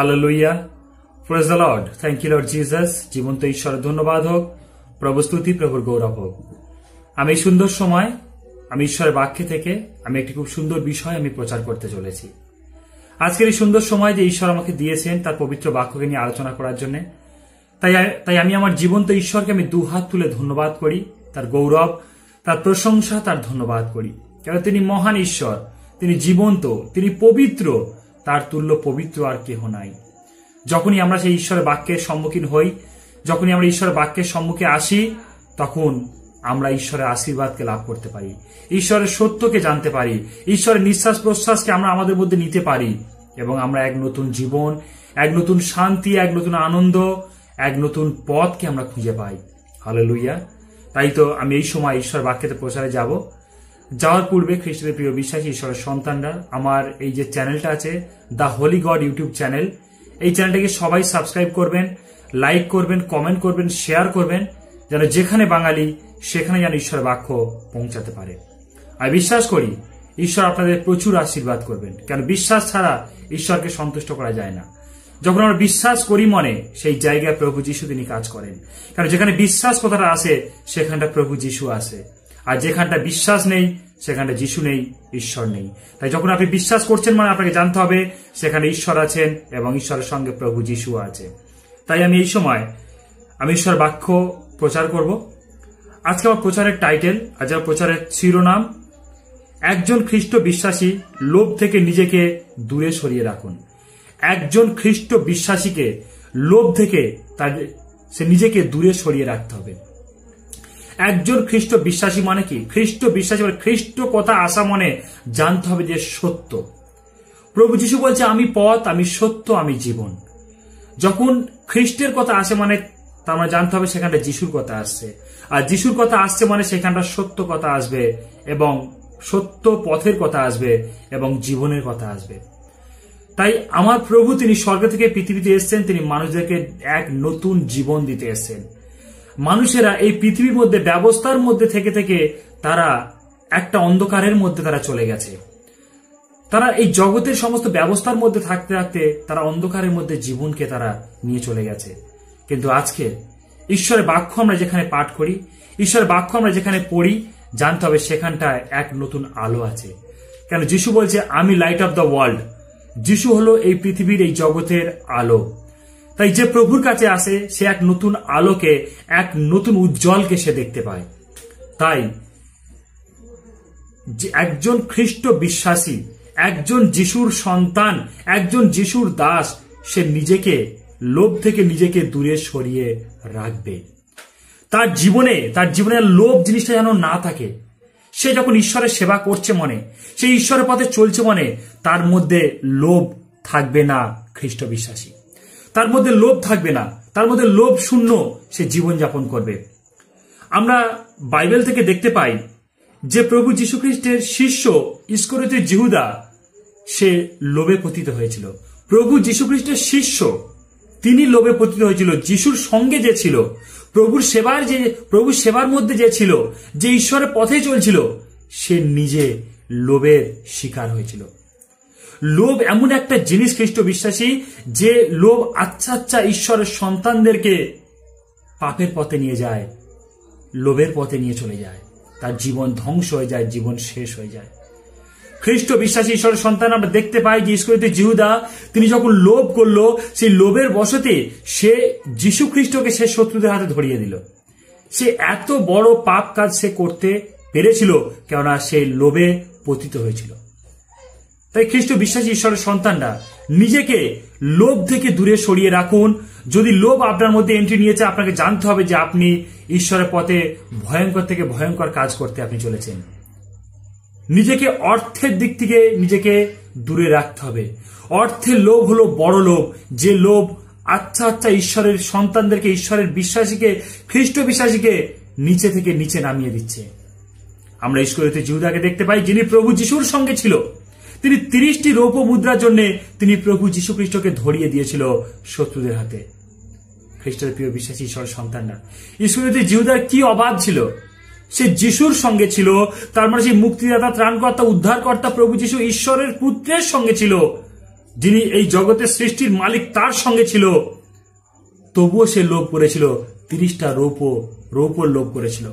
Hallelujah, praise the Lord. Thank you Lord Jesus. জীবন্ত ঈশ্বরের ধন্যবাদ হোক, প্রভু স্তুতি, প্রভুর গৌরব হোক। আমি এই সুন্দর সময়, আমি ঈশ্বরের বাক্যে থেকে আমি একটি খুব সুন্দর বিষয় আমি প্রচার করতে চলেছি। আজকের এই সুন্দর সময় যে ঈশ্বর আমাকে দিয়েছেন তার পবিত্র বাক্যকে নিয়ে আলোচনা করার জন্য, তাই আমি আমার জীবন্ত ঈশ্বরকে আমি দুহাত তুলে ধন্যবাদ করি, তার গৌরব, তার প্রশংসা, তার ধন্যবাদ করি। কেন তিনি মহান ঈশ্বর, তিনি জীবন্ত, তিনি পবিত্র, তার তুল্য পবিত্র আর কেহ নাই। যখনই আমরা সেই ঈশ্বরের বাক্যের সম্মুখীন হই, যখনই আমরা ঈশ্বরের বাক্যের সম্মুখে আসি, তখন আমরা ঈশ্বরের আশীর্বাদকে লাভ করতে পারি, ঈশ্বরের সত্যকে জানতে পারি, ঈশ্বরের নিঃশ্বাস প্রশ্বাসকে আমরা আমাদের মধ্যে নিতে পারি এবং আমরা এক নতুন জীবন, এক নতুন শান্তি, এক নতুন আনন্দ, এক নতুন পথকে আমরা খুঁজে পাই। হালেলুয়া। তাই তো আমি এই সময় ঈশ্বর বাক্যেতে প্রচারে যাওয়ার পূর্বে খ্রিস্টের প্রিয় বিশ্বাসী ঈশ্বরের সন্তানরা, আমার এই যে চ্যানেলটা আছে the Holi god YouTube channel, এই চ্যানেলটাকে সবাই সাবস্ক্রাইব করবেন, লাইক করবেন, কমেন্ট করবেন, শেয়ার করবেন, যেন যেখানে বাঙালি সেখানে যেন ঈশ্বরের বাক্য পৌঁছাতে পারে। আমি বিশ্বাস করি ঈশ্বর আপনাদের প্রচুর আশীর্বাদ করবেন, কেন বিশ্বাস ছাড়া ঈশ্বরকে সন্তুষ্ট করা যায় না। যখন আমরা বিশ্বাস করি মনে, সেই জায়গায় প্রভু যিশু তিনি কাজ করেন। কারণ যেখানে বিশ্বাস কথাটা আসে সেখানটা প্রভু যিশু আসে, আর যেখানটা বিশ্বাস নেই সেখানটা যিশু নেই, ঈশ্বর নেই। তাই যখন আপনি বিশ্বাস করছেন মানে আপনাকে জানতে হবে সেখানে ঈশ্বর আছেন এবং ঈশ্বরের সঙ্গে প্রভু যিশু আছে। তাই আমি এই সময় আমি ঈশ্বর বাক্য প্রচার করব। আজকে আমার প্রচারের টাইটেল, আজ আমার প্রচারের শিরোনাম, একজন খ্রিস্ট বিশ্বাসী লোভ থেকে নিজেকে দূরে সরিয়ে রাখুন। একজন খ্রিস্ট বিশ্বাসীকে লোভ থেকে সে নিজেকে দূরে সরিয়ে রাখতে হবে। একজন খ্রিস্ট বিশ্বাসী মানে কি? খ্রিস্ট বিশ্বাসী মানে খ্রিস্ট কথা আসা মানে জানতে হবে যে সত্য। প্রভু যিশু বলছে আমি পথ, আমি সত্য, আমি জীবন। যখন খ্রিস্টের কথা আসে মানে তার মানে জানতে হবে সেখানটা যিশুর কথা আসছে, আর যিশুর কথা আসছে মানে সেখানটা সত্য কথা আসবে এবং সত্য পথের কথা আসবে এবং জীবনের কথা আসবে। তাই আমার প্রভু তিনি স্বর্গ থেকে পৃথিবীতে এসেছেন, তিনি মানুষদেরকে এক নতুন জীবন দিতে এসেছেন। মানুষেরা এই পৃথিবীর মধ্যে ব্যবস্থার মধ্যে থেকে থেকে তারা একটা অন্ধকারের মধ্যে তারা চলে গেছে। তারা এই জগতের সমস্ত ব্যবস্থার মধ্যে থাকতে থাকতে তারা অন্ধকারের মধ্যে জীবনকে তারা নিয়ে চলে গেছে। কিন্তু আজকে ঈশ্বরের বাক্য আমরা যেখানে পাঠ করি, ঈশ্বরের বাক্য আমরা যেখানে পড়ি, জানতে হবে সেখানটায় এক নতুন আলো আছে। কেন যিশু বলছে আমি লাইট অফ দ্য ওয়ার্ল্ড। যিশু হলো এই পৃথিবীর, এই জগতের আলো। তাই যে প্রভুর কাছে আসে সে এক নতুন আলোকে, এক নতুন উজ্জ্বলকে সে দেখতে পায়। তাই একজন খ্রিস্ট বিশ্বাসী, একজন যিশুর সন্তান, একজন যিশুর দাস, সে নিজেকে লোভ থেকে নিজেকে দূরে সরিয়ে রাখবে। তার জীবনে লোভ জিনিসটা যেন না থাকে। সে যখন ঈশ্বরের সেবা করছে মনে, সে ঈশ্বরের পথে চলছে মনে, তার মধ্যে লোভ থাকবে না। খ্রিস্ট বিশ্বাসী তার মধ্যে লোভ থাকবে না, তার মধ্যে লোভ শূন্য সে জীবনযাপন করবে। আমরা বাইবেল থেকে দেখতে পাই যে প্রভু যীশু খ্রিস্টের শিষ্য ইস্করিয়ত জিহুদা সে লোভে পতিত হয়েছিল। প্রভু যীশু খ্রিস্টের শিষ্য তিনি লোভে পতিত হয়েছিল। যিশুর সঙ্গে যে ছিল, প্রভুর সেবার মধ্যে যে ছিল, যে ঈশ্বরের পথে চলছিল, সে নিজে লোভের শিকার হয়েছিল। লোভ এমন একটা জিনিস খ্রিস্ট বিশ্বাসী, যে লোভ আচ্ছা ঈশ্বরের সন্তানদেরকে পাপের পথে নিয়ে যায়, লোভের পথে নিয়ে চলে যায়, তার জীবন ধ্বংস হয়ে যায়, জীবন শেষ হয়ে যায়। খ্রিস্ট বিশ্বাসী ঈশ্বরের সন্তান আমরা দেখতে পাই যে ইস্করিয়ত জিহুদা তিনি যখন লোভ করলো, সেই লোভের বশতে সে যীশু খ্রিস্টকে সে শত্রুদের হাতে ধরিয়ে দিল। সে এত বড় পাপ কাজ সে করতে পেরেছিল কেননা সে লোভে পতিত হয়েছিল। তাই খ্রিস্ট বিশ্বাসী ঈশ্বরের সন্তানরা নিজেকে লোভ থেকে দূরে সরিয়ে রাখুন। যদি লোভ আপনার মধ্যে এন্ট্রি নিয়েছে, আপনাকে জানতে হবে যে আপনি ঈশ্বরের পথে ভয়ঙ্কর থেকে ভয়ঙ্কর কাজ করতে আপনি চলেছেন। নিজেকে অর্থের দিক থেকে নিজেকে দূরে রাখতে হবে। অর্থের লোভ হলো বড় লোভ, যে লোভ আচ্ছা ঈশ্বরের সন্তানদেরকে, ঈশ্বরের বিশ্বাসীকে, খ্রিস্ট বিশ্বাসীকে নিচে থেকে নিচে নামিয়ে দিচ্ছে। আমরা ইস্করিয়ত জিহুদাকে দেখতে পাই যিনি প্রভু যিশুর সঙ্গে ছিল। তিনি 30টি রৌপ্য মুদ্রার জন্য তিনি প্রভু যীশু খ্রিস্টকে ধরিয়ে দিয়েছিল শত্রুদের হাতে। খ্রিস্টের প্রিয় বিশ্বাসী ঈশ্বরের সন্তানরা, ইস্করিয়ত জিহুদার কি অভাব ছিল? সে যিশুর সঙ্গে ছিল, তার মানে সেই মুক্তিদাতা, ত্রাণকর্তা, উদ্ধারকর্তা প্রভু যিশু ঈশ্বরের পুত্রের সঙ্গে ছিল। যিনি এই জগতের সৃষ্টির মালিক তার সঙ্গে ছিল, তবুও সে লোভ করেছিল 30টা রৌপ্যর লোভ করেছিল।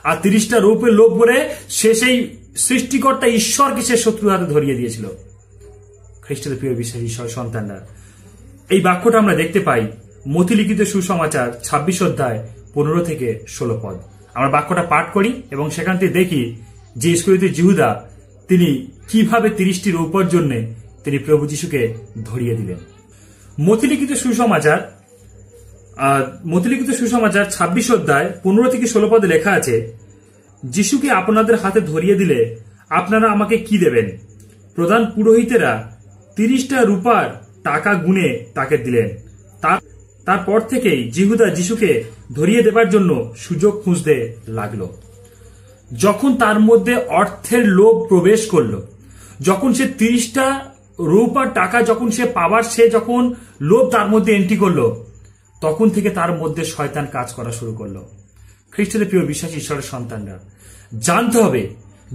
আর 30টা রৌপ্যের লোভ করে সে সেই সৃষ্টিকর্তা ঈশ্বরকে সে শত্রুর হাতে ধরিয়ে দিয়েছিল। খ্রিস্টের প্রিয় বিশ্বাসী ঈশ্বর সন্তানরা, এই বাক্যটা আমরা দেখতে পাই মথিলিখিত সুসমাচার 26 অধ্যায় 15 থেকে 16 পদ। আমরা বাক্যটা পাঠ করি এবং সেখান থেকে দেখি যে ইস্করিওত জিহুদা তিনি কিভাবে 30টি রৌপ্যর জন্য তিনি প্রভু যিশুকে ধরিয়ে দিলেন। মথিলিখিত সুসমাচার 26 অধ্যায় 15 থেকে 16 পদে লেখা আছে, যিশুকে আপনাদের হাতে ধরিয়ে দিলে আপনারা আমাকে কি দেবেন? প্রধান পুরোহিতেরা 30টা রূপার টাকা গুনে তাকে দিলেন। তারপর থেকেই জিহুদা যিশুকে ধরিয়ে দেবার জন্য সুযোগ খুঁজতে লাগলো। যখন তার মধ্যে অর্থের লোভ প্রবেশ করলো, যখন সে 30টা রূপার টাকা যখন সে পাবার সে যখন লোভ তার মধ্যে এন্ট্রি করলো, তখন থেকে তার মধ্যে শয়তান কাজ করা শুরু করলো। খ্রিস্টের প্রিয় বিশ্বাসী ঈশ্বরের সন্তানরা, জানতে হবে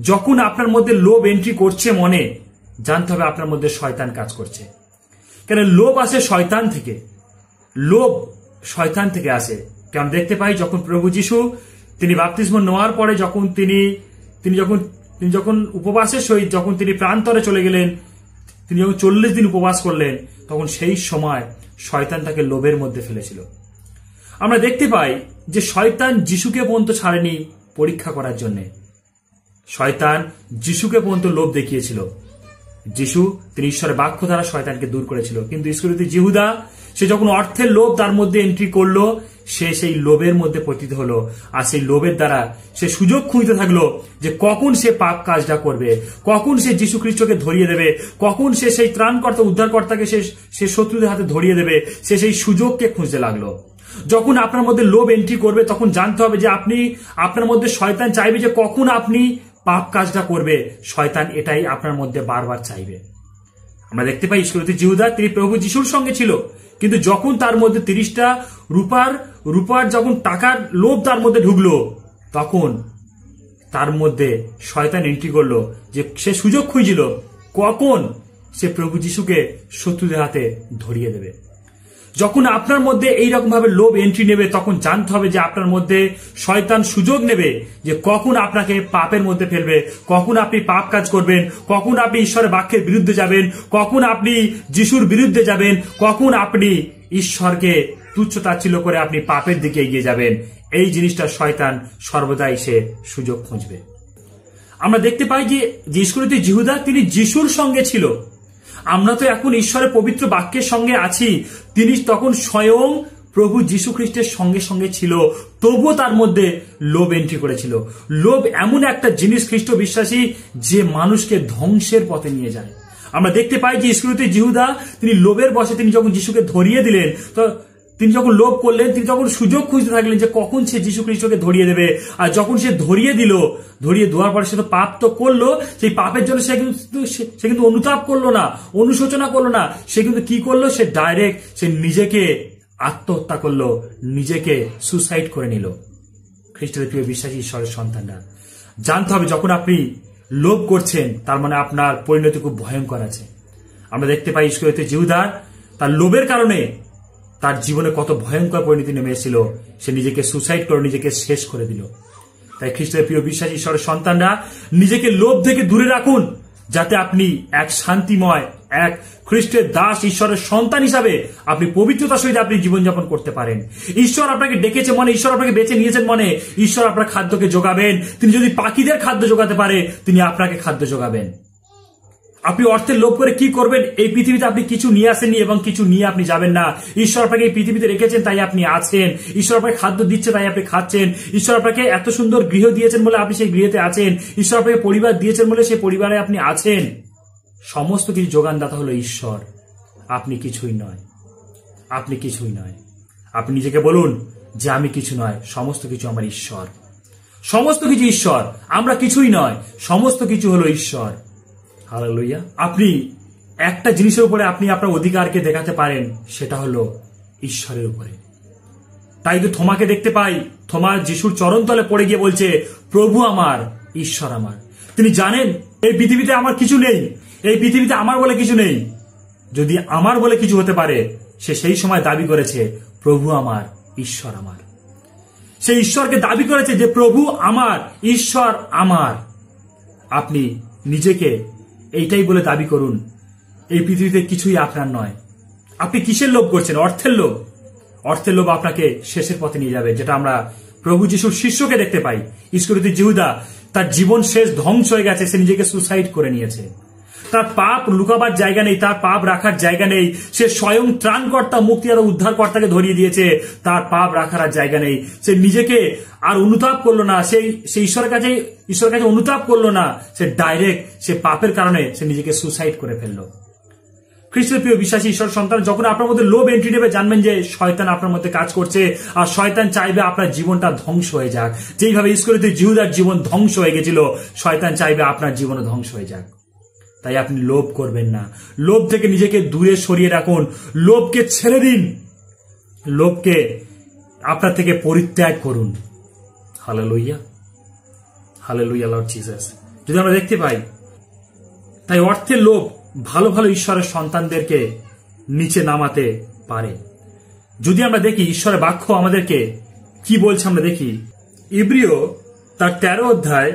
যখন আপনার মধ্যে লোভ এন্ট্রি করছে মনে, জানতে হবে আপনার মধ্যে শয়তান কাজ করছে। কেন লোভ আসে শয়তান থেকে, লোভ শয়তান থেকে আসে। কারণ দেখতে পাই যখন প্রভু যিশু তিনি বাপ্তিস্ম নেওয়ার পরে যখন তিনি যখন উপবাসের সহিত যখন তিনি প্রান্তরে চলে গেলেন, তিনি যখন 40 দিন উপবাস করলেন, তখন সেই সময় শয়তান তাকে লোভের মধ্যে ফেলেছিল। আমরা দেখতে পাই যে শয়তান যিশুকে পর্যন্ত ছাড়েনি পরীক্ষা করার জন্য। শয়তান যিশুকে পর্যন্ত লোভ দেখিয়েছিল। যিশু তিনি ঈশ্বরের বাক্য দ্বারা শয়তানকে দূর করেছিল, কিন্তু ইস্করিওত জিহুদা সে যখন অর্থের লোভ তার মধ্যে এন্ট্রি করলো, সে সেই লোভের মধ্যে পতিত হলো। আর সেই লোভের দ্বারা সে সুযোগ খুঁজতে থাকলো যে কখন সে পাপ কাজটা করবে, কখন সে যীশু খ্রিস্টকে ধরিয়ে দেবে, কখন সে সেই ত্রাণকর্তা উদ্ধারকর্তাকে সে শত্রুদের হাতে ধরিয়ে দেবে। সে সেই সুযোগকে খুঁজতে লাগলো। যখন আপনার মধ্যে লোভ এন্ট্রি করবে, তখন জানতে হবে যে আপনার মধ্যে শয়তান চাইবে যে কখন আপনি পাপ কাজটা করবে। শয়তান এটাই আপনার মধ্যে বারবার চাইবে। আমরা দেখতে পাই ইস্করিওত জিহুদা তিনি প্রভু যিশুর সঙ্গে ছিল, কিন্তু যখন তার মধ্যে 30টা রূপার যখন টাকার লোভ তার মধ্যে ঢুকলো, তখন তার মধ্যে শয়তান এন্ট্রি করলো যে সে সুযোগ খুঁজছিল কখন সে প্রভু যিশুকে শত্রুদের হাতে ধরিয়ে দেবে। যখন আপনার মধ্যে এইরকম ভাবে লোভ এন্ট্রি নেবে, তখন জানতে হবে যে আপনার মধ্যে শয়তান সুযোগ নেবে যে কখন আপনাকে পাপের মধ্যে ফেলবে, কখন আপনি পাপ কাজ করবেন, কখন আপনি ঈশ্বরের বাক্যের বিরুদ্ধে যাবেন, কখন আপনি যিশুর বিরুদ্ধে যাবেন, কখন আপনি ঈশ্বরকে তুচ্ছ তাচ্ছিল্য করে আপনি পাপের দিকে এগিয়ে যাবেন। এই জিনিসটা শয়তান সর্বদাই সে সুযোগ খুঁজবে। আমরা দেখতে পাই যে ইস্করিওত জিহুদা তিনি যিশুর সঙ্গে ছিল। আমরা তো এখন ঈশ্বরের পবিত্র বাক্যের সঙ্গে আছি। তিনি তখন স্বয়ং প্রভু যীশু খ্রিস্টের সঙ্গে সঙ্গে ছিল, তবুও তার মধ্যে লোভ এন্ট্রি করেছিল। লোভ এমন একটা জিনিস খ্রিস্ট বিশ্বাসী যে মানুষকে ধ্বংসের পথে নিয়ে যায়। আমরা দেখতে পাই যে ইস্করিওত জিহুদা তিনি লোভের বশে তিনি যখন যিশুকে ধরিয়ে দিলেন, তো তিনি যখন লোভ করলেন, তিনি তখন সুযোগ খুঁজতে থাকলেন যে কখন সে যীশু খ্রিস্টকে ধরিয়ে দেবে। আর যখন সে ধরিয়ে দেওয়ার পরে সে তো পাপ তো করলো, সেই পাপের জন্য সে কিন্তু অনুতাপ করলো না, অনুশোচনা করলো না। সে কিন্তু কি করলো, সে ডাইরেক্ট সে নিজেকে আত্মহত্যা করলো, নিজেকে সুসাইড করে নিল। খ্রিস্টের প্রিয় বিশ্বাসী ঈশ্বরের সন্তানরা, জানতে হবে যখন আপনি লোভ করছেন, তার মানে আপনার পরিণতি খুব ভয়ঙ্কর আছে। আমরা দেখতে পাই ইস্করিওত জিহুদার তার লোভের কারণে তার জীবনে কত ভয়ঙ্কর পরিণতি নেমে এসেছিল। সে নিজেকে সুসাইড করে নিজেকে শেষ করে দিল। তাই খ্রিস্টের প্রিয় বিশ্বাসী ঈশ্বরের সন্তানরা, নিজেকে লোভ থেকে দূরে রাখুন, যাতে আপনি এক শান্তিময় এক খ্রিস্টের দাস ঈশ্বরের সন্তান হিসাবে আপনি পবিত্রতার সহিত আপনি জীবনযাপন করতে পারেন। ঈশ্বর আপনাকে ডেকেছে মনে, ঈশ্বর আপনাকে বেছে নিয়েছেন মনে, ঈশ্বর আপনার খাদ্যকে যোগাবেন। তিনি যদি পাখিদের খাদ্য যোগাতে পারে, তিনি আপনাকে খাদ্য যোগাবেন। আপনি অর্থের লোভ করে কি করবেন? এই পৃথিবীতে আপনি কিছু নিয়ে আসেননি এবং কিছু নিয়ে আপনি যাবেন না। ঈশ্বর আপনাকে এই পৃথিবীতে রেখেছেন, তাই আপনি আছেন। ঈশ্বর আপনাকে খাদ্য দিচ্ছে, তাই আপনি খাচ্ছেন। ঈশ্বর আপনাকে এত সুন্দর গৃহ দিয়েছেন বলে আপনি সেই গৃহতে আছেন। ঈশ্বর আপনাকে পরিবার দিয়েছেন বলে সেই পরিবারে আপনি আছেন। সমস্ত কিছু যোগানদাতা হলো ঈশ্বর। আপনি কিছুই নয়, আপনি কিছুই নয়। আপনি নিজেকে বলুন যে আমি কিছু নয়, সমস্ত কিছু আমার ঈশ্বর, সমস্ত কিছু ঈশ্বর। আমরা কিছুই নয়, সমস্ত কিছু হলো ঈশ্বর। হালেলুয়া। আপনি একটা জিনিসের উপরে আপনি আপনার অধিকারকে দেখাতে পারেন, সেটা হলো ঈশ্বরের উপরে। তাই তো থমাকে দেখতে পাই, থমা যিশুর চরণতলে পড়ে গিয়ে বলছে, প্রভু আমার, ঈশ্বর আমার। তিনি জানেন এই পৃথিবীতে আমার কিছু নেই, এই পৃথিবীতে আমার বলে কিছু নেই। যদি আমার বলে কিছু হতে পারে, সে সেই সময় দাবি করেছে প্রভু আমার, ঈশ্বর আমার। সে ঈশ্বরকে দাবি করেছে যে প্রভু আমার, ঈশ্বর আমার। আপনি নিজেকে এইটাই বলে দাবি করুন, এই পৃথিবীতে কিছুই আপনার নয়। আপনি কিসের লোভ করছেন? অর্থের লোভ। অর্থের লোভ আপনাকে শেষের পথে নিয়ে যাবে, যেটা আমরা প্রভু যিশুর শিষ্যকে দেখতে পাই। ইস্করিওতি জিহুদা, তার জীবন শেষ ধ্বংস হয়ে গেছে, সে নিজেকে সুসাইড করে নিয়েছে। তার পাপ লুকাবার জায়গা নেই, তার পাপ রাখার জায়গা নেই। সে স্বয়ং ত্রাণকর্তা, মুক্তিদাতা, উদ্ধারকর্তাকে ধরিয়ে দিয়েছে, তার পাপ রাখার আর জায়গা নেই। সে নিজেকে আর অনুতাপ করলো না, সে ঈশ্বরের কাছে অনুতাপ করলো না। সে ডাইরেক্ট সে পাপের কারণে সে নিজেকে সুসাইড করে ফেললো। খ্রিস্টের প্রিয় বিশ্বাসী ঈশ্বর সন্তান, যখন আপনার মধ্যে লোভ এন্ট্রি নেবে, জানবেন যে শয়তান আপনার মধ্যে কাজ করছে, আর শয়তান চাইবে আপনার জীবনটা ধ্বংস হয়ে যাক। যেইভাবে ইস্করিওতি জিহুদার জীবন ধ্বংস হয়ে গেছিল, শয়তান চাইবে আপনার জীবনও ধ্বংস হয়ে যাক। তাই আপনি লোভ করবেন না। লোভ থেকে নিজেকে দূরে সরিয়ে রাখুন। লোভকে ছেড়ে দিন, লোভকে আপনার থেকে পরিত্যাগ করুন। Hallelujah, hallelujah Lord Jesus. যদি আমরা দেখতে পাই, তাই অর্থের লোভ ভালো ভালো ঈশ্বরের সন্তানদেরকে নিচে নামাতে পারে। যদি আমরা দেখি ঈশ্বরের বাক্য আমাদেরকে কি বলছে, আমরা দেখি ইব্রিয় তার 13 অধ্যায়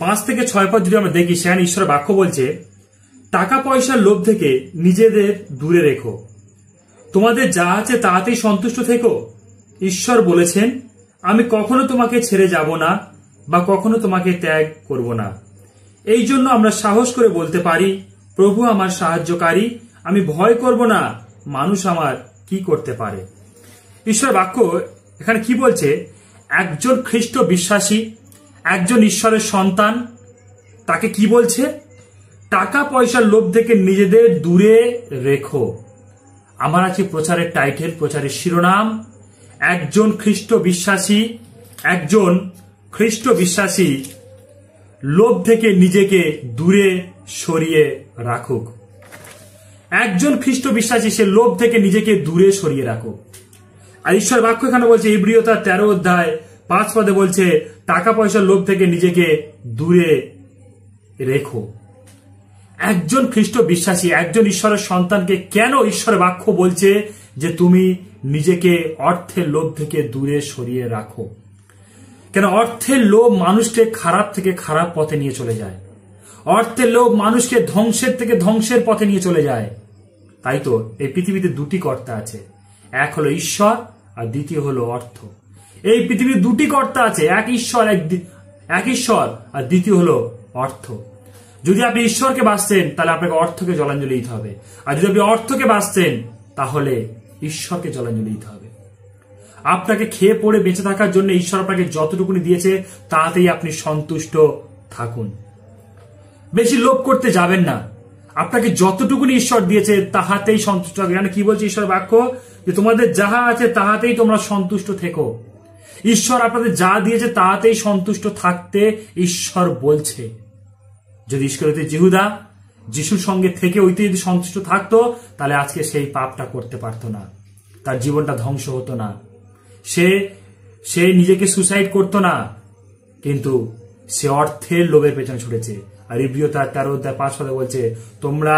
5 থেকে 6 পদ যদি আমরা দেখি, সেখানে ঈশ্বরের বাক্য বলছে, টাকা পয়সার লোভ থেকে নিজেদের দূরে রেখো, তোমাদের যা আছে তাতেই সন্তুষ্ট থেকো। ঈশ্বর বলেছেন, আমি কখনো তোমাকে ছেড়ে যাব না বা কখনো তোমাকে ত্যাগ করব না। এই জন্য আমরা সাহস করে বলতে পারি, প্রভু আমার সাহায্যকারী, আমি ভয় করব না, মানুষ আমার কি করতে পারে। ঈশ্বর বাক্য এখানে কি বলছে? একজন খ্রিস্ট বিশ্বাসী, একজন ঈশ্বরের সন্তান, তাকে কি বলছে? টাকা পয়সার লোভ থেকে নিজেদের দূরে রেখো। আমার আছে প্রচারের টাইটেল, প্রচারের শিরোনাম, একজন খ্রিস্ট বিশ্বাসী লোভ থেকে নিজেকে দূরে সরিয়ে রাখুক। একজন খ্রিস্ট বিশ্বাসী সে লোভ থেকে নিজেকে দূরে সরিয়ে রাখুক। আর ঈশ্বর বাক্য এখানে বলছে, ইব্রিয় তার 13 অধ্যায় 5 পদে বলছে, টাকা পয়সার লোভ থেকে নিজেকে দূরে রেখো। একজন খ্রিস্ট বিশ্বাসী, একজন ঈশ্বরের সন্তানকে কেন ঈশ্বরের বাক্য বলছে যে তুমি নিজেকে অর্থের লোভ থেকে দূরে সরিয়ে রাখো? কেন? অর্থের লোভ মানুষকে খারাপ থেকে খারাপ পথে নিয়ে চলে যায়। অর্থের লোভ মানুষকে ধ্বংসের থেকে ধ্বংসের পথে নিয়ে চলে যায়। তাই তো এই পৃথিবীতে দুটি কর্তা আছে, এক হলো ঈশ্বর আর দ্বিতীয় হলো অর্থ। এই পৃথিবীর দুটি কর্তা আছে, এক ঈশ্বর আর দ্বিতীয় হলো অর্থ। যদি আপনি ঈশ্বরকে বাঁচতেন, তাহলে আপনাকে অর্থকে জলাঞ্জলি দিতে হবে। আর যদি আপনি অর্থকে বাঁচতেন, তাহলে ঈশ্বরকে জলাঞ্জলি দিতে হবে। আপনাকে খেয়ে পড়ে বেঁচে থাকার জন্য ঈশ্বর আপনাকে যতটুকুনি দিয়েছে তাতেই আপনি সন্তুষ্ট থাকুন। বেশি লোভ করতে যাবেন না। আপনাকে যতটুকুনি ঈশ্বর দিয়েছে তাহাতেই সন্তুষ্ট থাকুন। মানে কি বলছে ঈশ্বর বাক্য? যে তোমাদের যাহা আছে তাহাতেই তোমরা সন্তুষ্ট থেকো। ঈশ্বর আপনাদের যা দিয়েছে তাহাতেই সন্তুষ্ট থাকতে ঈশ্বর বলছে। যদি ইস্করিওতি জিহুদা যিশুর সঙ্গে থেকে ওইতে যদি সন্তুষ্ট থাকতো, তাহলে আজকে সেই পাপটা করতে পারতো না, তার জীবনটা ধ্বংস হতো না, সে নিজেকে সুসাইড করতো না, কিন্তু সে অর্থের লোভের পেছনে ছুটেছে। আর ইব্রিয় তার 13 অধ্যায় 5 পদে বলছে, তোমরা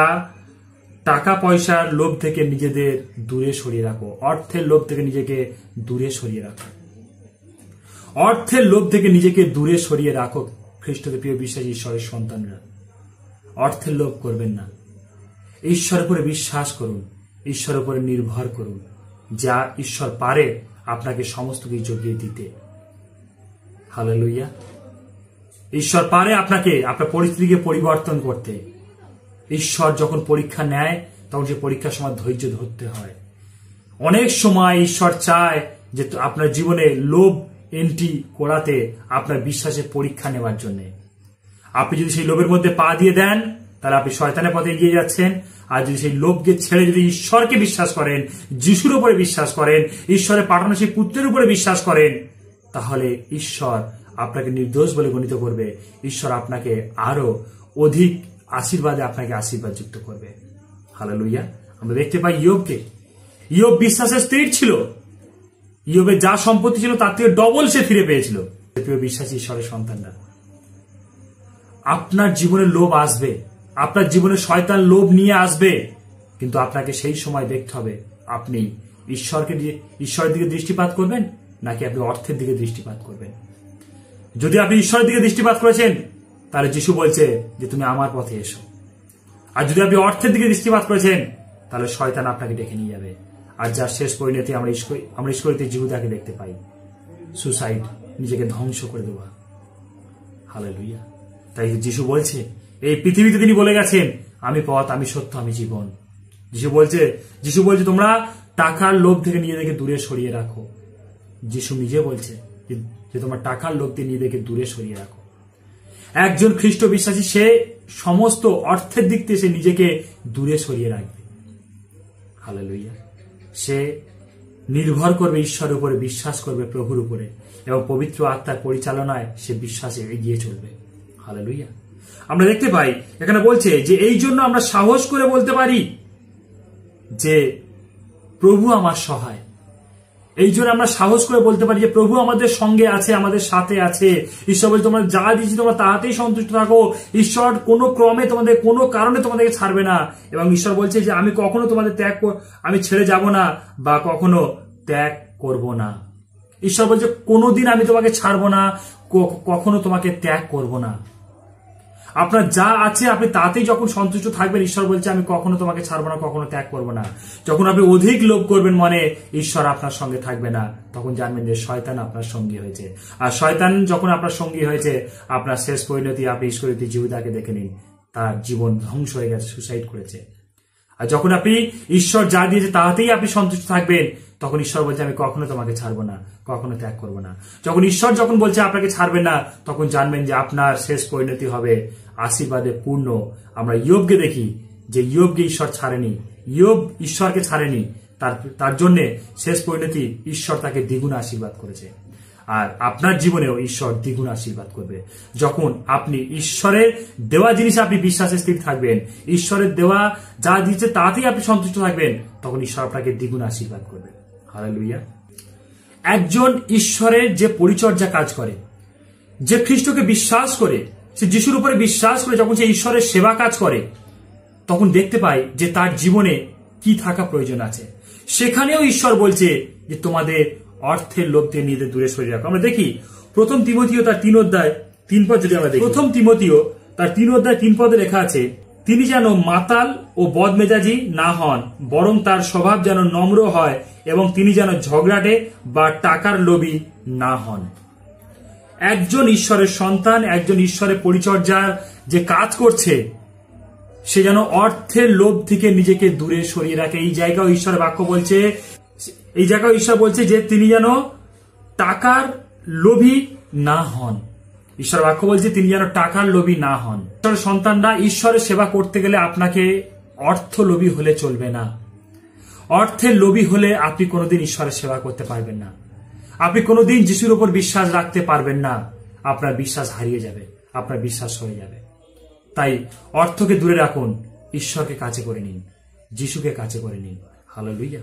টাকা পয়সার লোভ থেকে নিজেদের দূরে সরিয়ে রাখো। অর্থের লোভ থেকে নিজেকে দূরে সরিয়ে রাখো। অর্থের লোভ থেকে নিজেকে দূরে সরিয়ে রাখো। খ্রিস্টদের প্রিয় বিশ্বাসী ঈশ্বরের সন্তানরা, অর্থের লোভ করবেন না। ঈশ্বরের উপরে বিশ্বাস করুন, ঈশ্বরের উপরে নির্ভর করুন। যা ঈশ্বর পারে আপনাকে সমস্ত কিছু জুগিয়ে দিতে। হালেলুয়া। ঈশ্বর পারে আপনাকে আপনার পরিস্থিতিকে পরিবর্তন করতে। ঈশ্বর যখন পরীক্ষা নেয়, তখন সে পরীক্ষার সময় ধৈর্য ধরতে হয়। অনেক সময় ঈশ্বর চায় যে আপনার জীবনে লোভ এন্ট্রি করাতে, আপনার বিশ্বাসের পরীক্ষা নেওয়ার জন্য। আপনি যদি সেই লোভের মধ্যে পা দিয়ে দেন, তাহলে আপনি শয়তানের পথে এগিয়ে যাচ্ছেন। আর যদি সেই লোভকে ছেড়ে যদি ঈশ্বরকে বিশ্বাস করেন, যিশুর উপরে বিশ্বাস করেন, ঈশ্বরের পাঠানো সেই পুত্রের উপরে বিশ্বাস করেন, তাহলে ঈশ্বর আপনাকে নির্দোষ বলে গণিত করবে। ঈশ্বর আপনাকে আরো অধিক আশীর্বাদে আপনাকে আশীর্বাদ যুক্ত করবে। হালেলুয়া। আমরা দেখতে পাই ইয়োব বিশ্বাসের স্থির ছিল। ইয়োবের যা সম্পত্তি ছিল তার থেকে ডবল সে ফিরে পেয়েছিল। প্রিয় বিশ্বাসী ঈশ্বরের সন্তানরা, আপনার জীবনে লোভ আসবে, আপনার জীবনে শয়তান লোভ নিয়ে আসবে, কিন্তু আপনাকে সেই সময় দেখতে হবে আপনি ঈশ্বরের দিকে দৃষ্টিপাত করবেন নাকি আপনি অর্থের দিকে দৃষ্টিপাত করবেন। যদি আপনি ঈশ্বরের দিকে দৃষ্টিপাত করেছেন তাহলে যিশু বলছে যে তুমি আমার পথে এসো। আর যদি আপনি অর্থের দিকে দৃষ্টিপাত করেছেন তাহলে শয়তান আপনাকে ডেকে নিয়ে যাবে। আর যার শেষ পরিণতি আমরা ইস্করিওত জিহুদাকে দেখতে পাই, সুসাইড, নিজেকে ধ্বংস করে দেওয়া। হালেলুয়া। তাই যিশু বলছে, এই পৃথিবীতে তিনি বলে গেছেন আমি পথ, আমি সত্য, আমি জীবন। যিশু বলছে তোমরা টাকার লোভ থেকে নিজেদেরকে দূরে সরিয়ে রাখো। যিশু নিজে বলছে যে তোমরা টাকার লোভ দিয়ে নিজেদেরকে দূরে সরিয়ে রাখো। একজন খ্রিস্ট বিশ্বাসী সে সমস্ত অর্থের দিক থেকে সে নিজেকে দূরে সরিয়ে রাখবে। হালেলুয়া। সে নির্ভর করবে ঈশ্বরের উপরে, বিশ্বাস করবে প্রভুর উপরে, এবং পবিত্র আত্মার পরিচালনায় সে বিশ্বাসে এগিয়ে চলবে। হালেলুয়া। আমরা দেখতে পাই এখানে বলছে যে এই জন্য আমরা সাহস করে বলতে পারি যে প্রভু আমার সহায়। এই জন্য আমরা সাহস করে বলতে পারি যে প্রভু আমাদের সঙ্গে আছে, আমাদের সাথে আছে। ঈশ্বর বলছে তোমরা যা দিয়েছি তোমরা তাহাতেই সন্তুষ্ট থাকো। ঈশ্বর কোনো ক্রমে তোমাদের কোনো কারণে তোমাদেরকে ছাড়বে না। এবং ঈশ্বর বলছে যে আমি কখনো তোমাদের আমি ছেড়ে যাব না বা কখনো ত্যাগ করব না। ঈশ্বর বলছে কোনোদিন আমি তোমাকে ছাড়বো না, কখনো তোমাকে ত্যাগ করব না। আপনার যা আছে আপনি তাতেই যখন সন্তুষ্ট থাকবেন, ঈশ্বর বলছে আমি কখনো তোমাকে ছাড়বো না, কখনো ত্যাগ করবো না। যখন আপনি অধিক লোভ করবেন মনে, ঈশ্বর আপনার সঙ্গে থাকবে না, তখন জানবেন যে শয়তান আপনার সঙ্গী হয়েছে। আর শয়তান যখন আপনার সঙ্গী হয়েছে, আপনার শেষ পরিণতি আপনি ইস্করিওত জিহুদাকে দেখে নিন, তার জীবন ধ্বংস হয়ে গেছে, সুসাইড করেছে। আর যখন আপনি ঈশ্বর যা দিয়েছে তাতেই আপনি সন্তুষ্ট থাকবেন, তখন ঈশ্বর বলছে আমি কখনো তোমাকে ছাড়বো না, কখনো ত্যাগ করবো না। ঈশ্বর যখন বলছে আপনাকে ছাড়বেন না, তখন জানবেন যে আপনার শেষ পরিণতি হবে আশীর্বাদে পূর্ণ। আমরা ইয়োবকে দেখি যে ইয়োবকে ঈশ্বর ছাড়েনি, ইয়োব ঈশ্বরকে ছাড়েনি, তার জন্য শেষ পরিণতি ঈশ্বর তাকে দ্বিগুণ আশীর্বাদ করেছে। আর আপনার জীবনেও ঈশ্বর দ্বিগুণ আশীর্বাদ করবে যখন আপনি ঈশ্বরের দেওয়া জিনিসে আপনি বিশ্বাসে স্থির থাকবেন, ঈশ্বরের দেওয়া যা দিচ্ছে তাতেই আপনি সন্তুষ্ট থাকবেন, তখন ঈশ্বর আপনাকে দ্বিগুণ আশীর্বাদ করবে। হালেলুয়া। একজন ঈশ্বরের যে পরিচর্যা কাজ করে, যে খ্রিস্টকে বিশ্বাস করে, সে যিশুর উপরে বিশ্বাস করে যখন সে ঈশ্বরের সেবা কাজ করে, তখন দেখতে পাই যে তার জীবনে কি থাকা প্রয়োজন আছে। সেখানেও ঈশ্বর বলছে যে তোমাদের অর্থের লোভ থেকে নিজেদের দূরে সরিয়ে রাখো। আমরা দেখি প্রথম তিমথিও তার 3 অধ্যায় 3 পদ, যদি আমরা দেখি প্রথম তিমথিও তার 3 অধ্যায় 3 পদে লেখা আছে, তিনি যেন মাতাল ও বদমেজাজি না হন, বরং তার স্বভাব যেন নম্র হয়, এবং তিনি যেন ঝগড়াটে বা টাকার লোভী না হন। একজন ঈশ্বরের সন্তান, একজন ঈশ্বরের পরিচর্যার যে কাজ করছে, সে যেন অর্থের লোভ থেকে নিজেকে দূরে সরিয়ে রাখে। এই জায়গায় ঈশ্বরের বাক্য বলছে, এই জায়গায় ঈশ্বর বলছে যে তিনি যেন টাকার লোভী না হন। ঈশ্বর বাক্য বলছে তিনি যেন টাকার লোভী না হন। ঈশ্বরের সন্তানরা ঈশ্বরের সেবা করতে গেলে আপনাকে অর্থ লোভী হলে চলবে না। অর্থের লোভী হলে আপনি কোনোদিন ঈশ্বরের সেবা করতে পারবেন না। আপনি কোনোদিন যিশুর উপর বিশ্বাস রাখতে পারবেন না। আপনার বিশ্বাস হারিয়ে যাবে, আপনার বিশ্বাস হয়ে যাবে। তাই অর্থকে দূরে রাখুন, ঈশ্বরকে কাছে করে নিন, যিশুকে কাছে করে নিন। হালেলুয়া।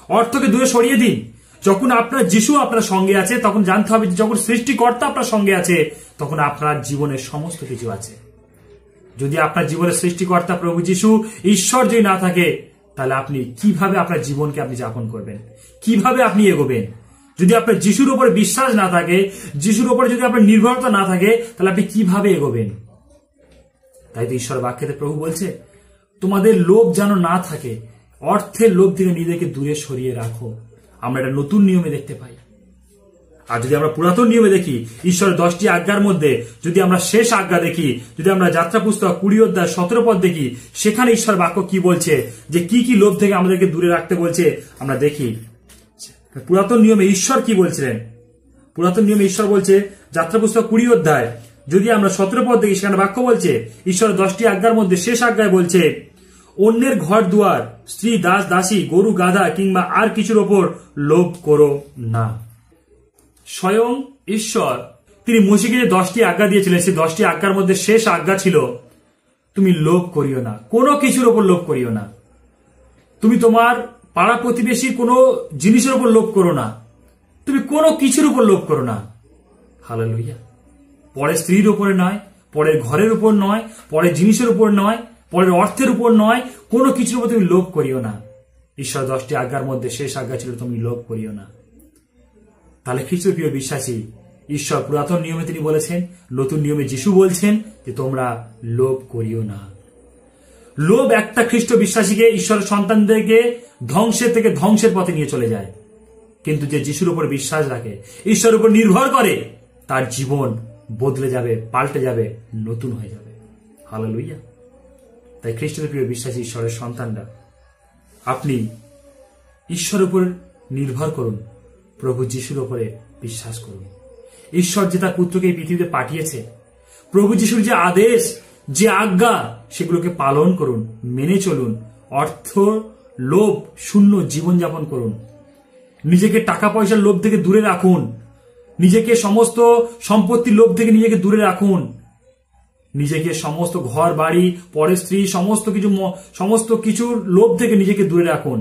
অর্থকে দূরে সরিয়ে দিন। যখন আপনার যিশু আপনার সঙ্গে আছে, তখন জানতে হবে যখন সৃষ্টিকর্তা আপনার সঙ্গে আছে, তখন আপনার জীবনের সমস্ত কিছু আছে। যদি আপনার জীবনের সৃষ্টিকর্তা প্রভু যিশু ঈশ্বর যদি না থাকে, তাহলে আপনি কিভাবে আপনার জীবনকে আপনি যাপন করবেন, কিভাবে আপনি এগোবেন? যদি আপনার যিশুর উপরে বিশ্বাস না থাকে, যিশুর উপরে যদি আপনার নির্ভরতা না থাকে, তাহলে আপনি কিভাবে এগোবেন? তাই তো ঈশ্বর বাক্যেতে প্রভু বলছে তোমাদের লোভ যেন না থাকে, অর্থের লোভ থেকে নিজেকে দূরে সরিয়ে রাখো। আমরা এটা নতুন নিয়মে দেখতে পাই। আর যদি আমরা পুরাতন নিয়মে দেখি, ঈশ্বরের 10টি আজ্ঞার মধ্যে যদি আমরা শেষ আজ্ঞা দেখি, যদি আমরা যাত্রা পুস্তক 20 অধ্যায় 17 পদ দেখি, সেখানে ঈশ্বর বাক্য কি বলছে, যে কি কি লোভ থেকে আমাদেরকে দূরে রাখতে বলছে আমরা দেখি। পুরাতন নিয়মে ঈশ্বর কি বলছিলেন? পুরাতন নিয়মে ঈশ্বর বলছে, যাত্রা পুস্তক 20 অধ্যায় যদি আমরা 17 পদ দেখি, সেখানে বাক্য বলছে, ঈশ্বরের 10টি আজ্ঞার মধ্যে শেষ আজ্ঞায় বলছে, অন্যের ঘর দুয়ার, স্ত্রী, দাস দাসী, গরু গাধা কিংবা আর কিছুর ওপর লোভ করো না। স্বয়ং ঈশ্বর তিনি মোশিকে যে 10টি আজ্ঞা দিয়েছিলেন, সেই 10টি আজ্ঞার মধ্যে শেষ আজ্ঞা ছিল তুমি লোভ করিও না, কোনো কিছুর ওপর লোভ করিও না। তুমি তোমার পাড়া প্রতিবেশীর কোনো জিনিসের উপর লোভ করো না, তুমি কোনো কিছুর উপর লোভ করো না। হালেলুয়া। পরের স্ত্রীর উপরে নয়, পরের ঘরের উপর নয়, পরের জিনিসের উপর নয়, পরের অর্থের উপর নয়, কোনো কিছুর উপর তুমি লোভ করিও না। ঈশ্বর 10টি আজ্ঞার মধ্যে শেষ আজ্ঞা ছিল তুমি লোভ করিও না। তাহলে খ্রিস্টের প্রিয় বিশ্বাসী, ঈশ্বর পুরাতন নিয়মে তিনি বলেছেন, নতুন নিয়মে যিশু বলছেন যে তোমরা লোভ করিও না। লোভ একটা খ্রিস্ট বিশ্বাসীকে, ঈশ্বরের সন্তানদেরকে ধ্বংসের থেকে ধ্বংসের পথে নিয়ে চলে যায়। কিন্তু যে যিশুর উপর বিশ্বাস রাখে, ঈশ্বরের উপর নির্ভর করে, তার জীবন বদলে যাবে, পাল্টে যাবে, নতুন হয়ে যাবে। হালেলুয়া। তাই খ্রিস্টের প্রিয় বিশ্বাসী ঈশ্বরের সন্তানরা, আপনি ঈশ্বরের উপর নির্ভর করুন, প্রভু যিশুর উপরে বিশ্বাস করুন। ঈশ্বর যে তার পুত্রকে এই পৃথিবীতে পাঠিয়েছে, প্রভু যিশুর যে আদেশ, যে আজ্ঞা, সেগুলোকে পালন করুন, মেনে চলুন। অর্থ লোভ শূন্য জীবনযাপন করুন। নিজেকে টাকা পয়সার লোভ থেকে দূরে রাখুন। নিজেকে সমস্ত সম্পত্তির লোভ থেকে নিজেকে দূরে রাখুন। নিজেকে সমস্ত ঘর বাড়ি, পরের স্ত্রী, সমস্ত কিছুর লোভ থেকে নিজেকে দূরে রাখুন,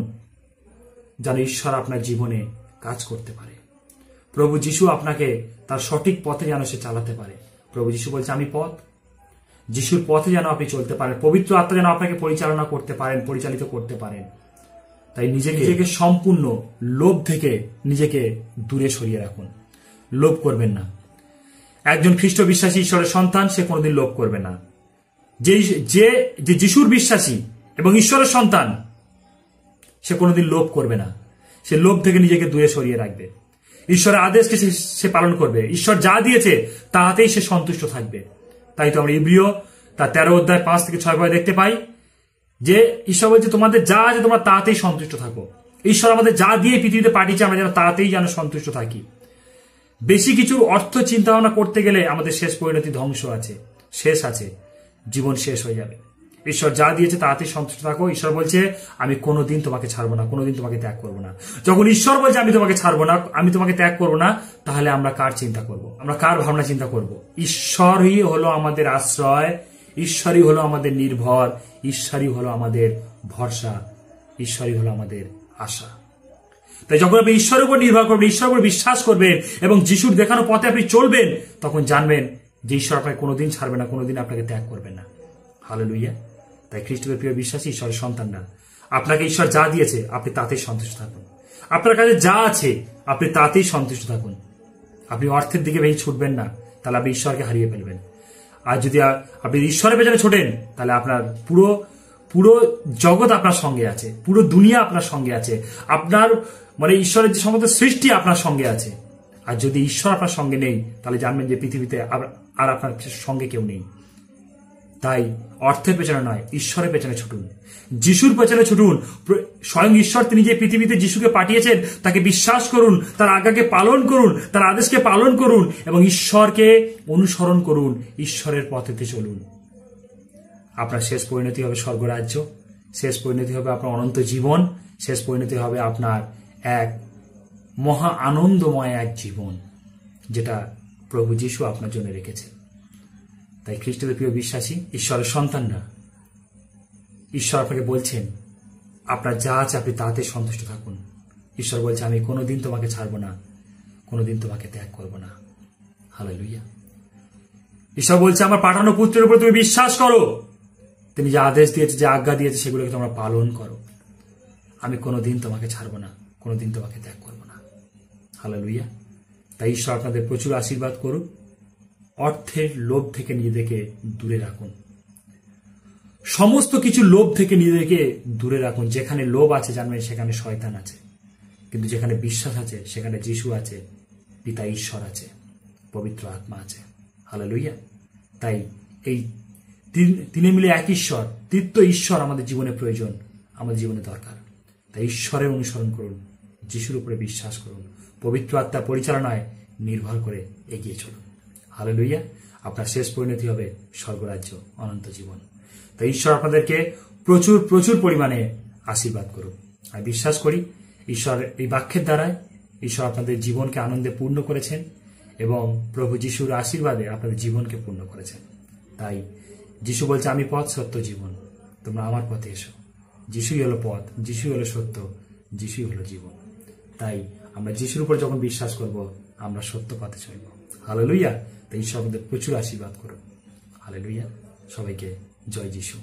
যেন ঈশ্বর আপনার জীবনে কাজ করতে পারে। প্রভু যিশু আপনাকে তার সঠিক পথে যেন সে চালাতে পারে। প্রভু যিশু বলছে আমি পথ। যিশুর পথে যেন আপনি চলতে পারেন, পবিত্র আত্মা যেন আপনাকে পরিচালনা করতে পারেন, পরিচালিত করতে পারেন। তাই নিজেকে সম্পূর্ণ লোভ থেকে নিজেকে দূরে সরিয়ে রাখুন। লোভ করবেন না। একজন খ্রিস্ট বিশ্বাসী ঈশ্বরের সন্তান, সে কোনোদিন লোভ করবে না। যে যিশুর বিশ্বাসী এবং ঈশ্বরের সন্তান, সে কোনোদিন লোভ করবে না। সে লোভ থেকে নিজেকে দূরে সরিয়ে রাখবে। ঈশ্বরের আদেশকে সে পালন করবে। ঈশ্বর যা দিয়েছে তাহাতেই সে সন্তুষ্ট থাকবে। তাই তো আমরা ইব্রিয় তার 13 অধ্যায় 5 থেকে 6 পদে দেখতে পাই যে ঈশ্বর বলছে তোমাদের যা আছে তোমরা তাতেই সন্তুষ্ট থাকো। ঈশ্বর আমাদের যা দিয়ে পৃথিবীতে পাঠিয়েছে আমরা যেন তাতেই যেন সন্তুষ্ট থাকি। বেশি কিছুর অর্থ চিন্তা ভাবনা করতে গেলে আমাদের শেষ পরিণতি ধ্বংস আছে, শেষ আছে, জীবন শেষ হয়ে যাবে। ঈশ্বর যা দিয়েছে তাতেই সন্তুষ্ট থাকো। ঈশ্বর বলছে আমি কোনোদিন তোমাকে ছাড়বো না, কোনোদিন তোমাকে ত্যাগ করবো না। যখন ঈশ্বর বলছে আমি তোমাকে ছাড়বো না, আমি তোমাকে ত্যাগ করবো না, তাহলে আমরা কার চিন্তা করব? আমরা কার ভাবনা চিন্তা করব? ঈশ্বরই হলো আমাদের আশ্রয়, ঈশ্বরই হলো আমাদের নির্ভর, ঈশ্বরই হলো আমাদের ভরসা, ঈশ্বরই হলো আমাদের আশা। তাই যখন আপনি ঈশ্বরের উপর নির্ভর করবেন, ঈশ্বরের উপর বিশ্বাস করবেন এবং যিশুর দেখানো পথে আপনি চলবেন, তখন জানবেন যে ঈশ্বর আপনাকে কোনোদিন ছাড়বে না, কোনোদিন আপনাকে ত্যাগ করবেন না। হালেলুয়া। তাই খ্রিস্টের প্রিয় বিশ্বাসী ঈশ্বরের সন্তানরা, আপনাকে ঈশ্বর যা দিয়েছে আপনি তাতেই সন্তুষ্ট থাকুন। আপনার কাছে যা আছে আপনি তাতেই সন্তুষ্ট থাকুন। আপনি অর্থের দিকে বেশি ছুটবেন না, তাহলে আপনি ঈশ্বরকে হারিয়ে ফেলবেন। আর যদি আপনি ঈশ্বরের পেছনে ছোটেন, তাহলে আপনার পুরো জগৎ আপনার সঙ্গে আছে, পুরো দুনিয়া আপনার সঙ্গে আছে, আপনার ঈশ্বরের যে সমস্ত সৃষ্টি আপনার সঙ্গে আছে। আর যদি ঈশ্বর আপনার সঙ্গে নেই, তাহলে জানবেন যে পৃথিবীতে আর আপনার সঙ্গে কেউ নেই। তাই অর্থের পেছনে নয়, ঈশ্বরের পেছনে ছুটুন, যিশুর পেছনে ছুটুন। স্বয়ং ঈশ্বর তিনি যে পৃথিবীতে যিশুকে পাঠিয়েছেন তাকে বিশ্বাস করুন, তার আজ্ঞাকে পালন করুন, তার আদেশকে পালন করুন এবং ঈশ্বরকে অনুসরণ করুন, ঈশ্বরের পথেতে চলুন। আপনার শেষ পরিণতি হবে স্বর্গরাজ্য, শেষ পরিণতি হবে আপনার অনন্ত জীবন, শেষ পরিণতি হবে আপনার এক মহা আনন্দময় এক জীবন, যেটা প্রভু যিশু আপনার জন্য রেখেছেন। তাই খ্রিস্টের প্রিয় বিশ্বাসী ঈশ্বরের সন্তানরা, ঈশ্বর আপনাকে বলছেন আপনার যা আছে আপনি তাতে সন্তুষ্ট থাকুন। ঈশ্বর বলছে আমি কোনোদিন তোমাকে ছাড়বো না, কোনোদিন তোমাকে ত্যাগ করবো না। হালেলুয়া। ঈশ্বর বলছে আমার পাঠানো পুত্রের উপর তুমি বিশ্বাস করো, তিনি যে আদেশ দিয়েছে, যে আজ্ঞা দিয়েছে, সেগুলোকে তোমরা পালন করো। আমি কোনোদিন তোমাকে ছাড়বো না, কোনোদিন তোমাকে ত্যাগ করবো না। হালেলুয়া। তাই ঈশ্বর আপনাদের প্রচুর আশীর্বাদ করুক। অর্থের লোভ থেকে নিজেদেরকে দূরে রাখুন, সমস্ত কিছু লোভ থেকে নিজেদেরকে দূরে রাখুন। যেখানে লোভ আছে জানবেন সেখানে শয়তান আছে, কিন্তু যেখানে বিশ্বাস আছে সেখানে যিশু আছে, পিতা ঈশ্বর আছে, পবিত্র আত্মা আছে। হালেলুয়া। তাই এই তিনে মিলে এক ঈশ্বর, তৃতীয় ঈশ্বর আমাদের জীবনে প্রয়োজন, আমাদের জীবনে দরকার। তাই ঈশ্বরের অনুসরণ করুন, যিশুর উপরে বিশ্বাস করুন, পবিত্র আত্মার পরিচালনায় নির্ভর করে এগিয়ে চলুন। হালেলুয়া। আপনার শেষ পরিণতি হবে স্বর্গরাজ্য, অনন্ত জীবন। তাই ঈশ্বর আপনাদেরকে প্রচুর প্রচুর পরিমাণে আশীর্বাদ করুন। আমি বিশ্বাস করি ঈশ্বর এই বাক্যের দ্বারায় ঈশ্বর আপনাদের জীবনকে আনন্দে পূর্ণ করেছেন এবং প্রভু যিশুর আশীর্বাদে আপনাদের জীবনকে পূর্ণ করেছেন। তাই যিশু বলছে আমি পথ, সত্য, জীবন, তোমরা আমার পথে এসো। যিশুই হলো পথ, যিশুই হলো সত্য, যিশুই হলো জীবন। তাই আমরা যিশুর উপর যখন বিশ্বাস করব আমরা সত্য পথে চলব। হালেলুয়া। তাই ঈশ্বর আমাদের প্রচুর আশীর্বাদ করুন। হালেলুয়া। সবাইকে জয় যিশু।